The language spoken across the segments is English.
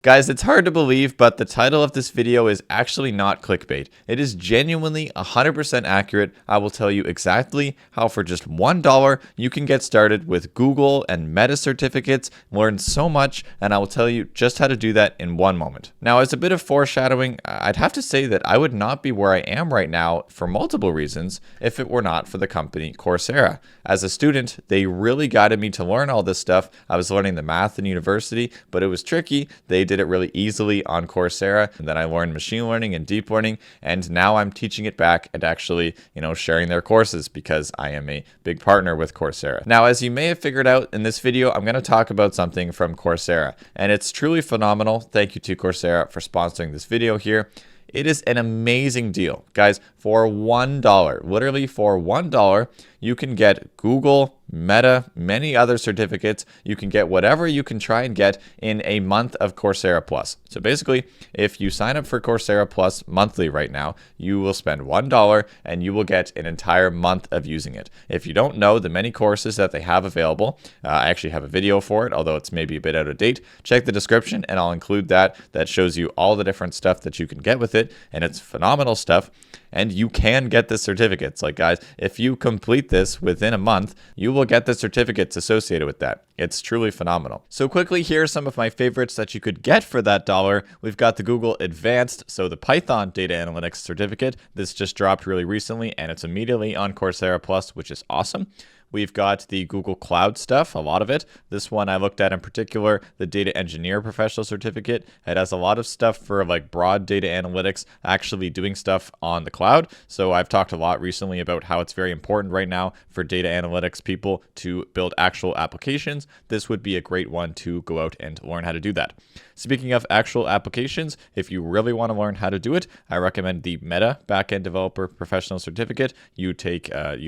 Guys, it's hard to believe, but the title of this video is actually not clickbait. It is genuinely 100% accurate. I will tell you exactly how for just $1 you can get started with Google and Meta certificates, learn so much, and I will tell you just how to do that in one moment. Now, as a bit of foreshadowing, I'd have to say that I would not be where I am right now for multiple reasons if it were not for the company Coursera. As a student, they really guided me to learn all this stuff. I was learning the math in university, but it was tricky. They did it really easily on Coursera, and then I learned machine learning and deep learning, and now I'm teaching it back and actually, sharing their courses because I am a big partner with Coursera. Now, as you may have figured out in this video, I'm going to talk about something from Coursera, and it's truly phenomenal. Thank you to Coursera for sponsoring this video here. It is an amazing deal. Guys, for $1, literally for $1, you can get Google, Meta, many other certificates. You can get whatever you can try and get in a month of Coursera Plus. So basically, if you sign up for Coursera Plus monthly right now, you will spend $1 and you will get an entire month of using it. If you don't know the many courses that they have available, I actually have a video for it, although it's maybe a bit out of date. Check the description and I'll include that. That shows you all the different stuff that you can get with it, and it's phenomenal stuff. And you can get the certificates. Like, guys, if you complete this within a month, you will get the certificates associated with that. It's truly phenomenal. So quickly, here are some of my favorites that you could get for that $1. We've got the Google Advanced, so the Python Data Analytics certificate. This just dropped really recently, and it's immediately on Coursera Plus, which is awesome. We've got the Google Cloud stuff, a lot of it. This one I looked at in particular, the Data Engineer Professional Certificate. It has a lot of stuff for like broad data analytics, actually doing stuff on the cloud. So I've talked a lot recently about how it's very important right now for data analytics people to build actual applications. This would be a great one to go out and learn how to do that. Speaking of actual applications, if you really want to learn how to do it, I recommend the Meta Backend Developer Professional Certificate. You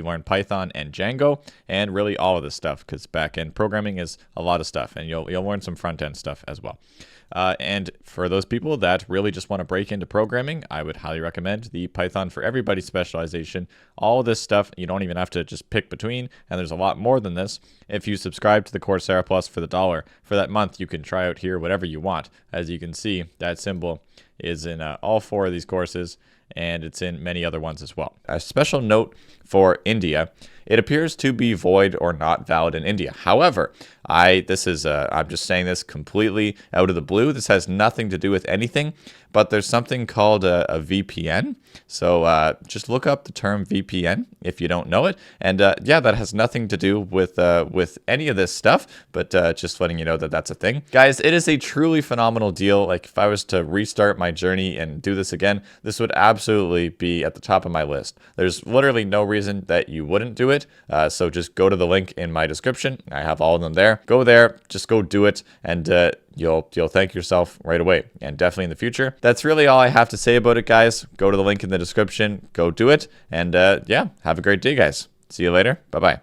learn Python and Django, and really all of this stuff, because back-end programming is a lot of stuff, and you'll learn some front-end stuff as well. And for those people that really just want to break into programming, I would highly recommend the Python for Everybody specialization. All of this stuff, you don't even have to just pick between, and there's a lot more than this. If you subscribe to the Coursera Plus for the $1, for that month, you can try out here whatever you want. As you can see, that symbol is in all 4 of these courses, and it's in many other ones as well. A special note for India: it appears to be void or not valid in India. However, I'm just saying this completely out of the blue. This has nothing to do with anything, but there's something called a VPN. So just look up the term VPN if you don't know it. And yeah, that has nothing to do with any of this stuff, but just letting you know that that's a thing. Guys, it is a truly phenomenal deal. Like, if I was to restart my journey and do this again, this would absolutely be at the top of my list. There's literally no reason that you wouldn't do it. So just go to the link in my description. I have all of them there. Go there, just go do it, and you'll thank yourself right away, and definitely in the future. That's really all I have to say about it, guys. Go to the link in the description, go do it, and yeah, have a great day, guys. See you later. Bye-bye.